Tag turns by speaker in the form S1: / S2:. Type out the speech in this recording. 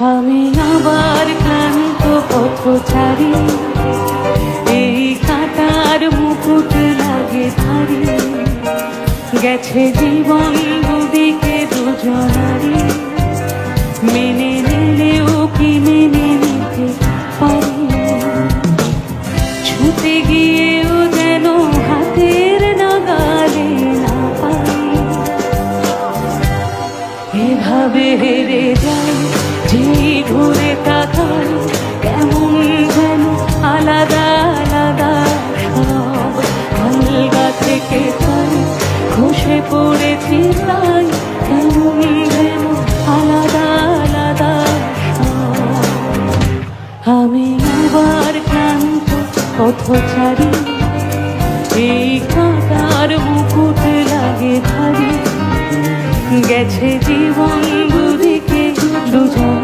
S1: আমি আবার ক্লান্ত পথচারী, এই কাঁটার মুকুট লাগে ভারী। গেছে জীবন দুদিকে দুজনারই, মেনে নিলেও কি মেনে নিতে পারি। ছুটে গিয়েও যেন হাতের নাগালে না পাই। এভাবে হেরে যাই, যে ঘুরে তাকাই, কেমন যেন আলাদা আলাদা সব। আলগা থেকে তাই খসে পড়েছি তাই, কেমন যেন আলাদা আলাদা সব। আমি আবার ক্লান্ত পথচারী, এই কাঁটার মুকুট লাগে ভারী। গেছে জীবন দুদিকে দুজন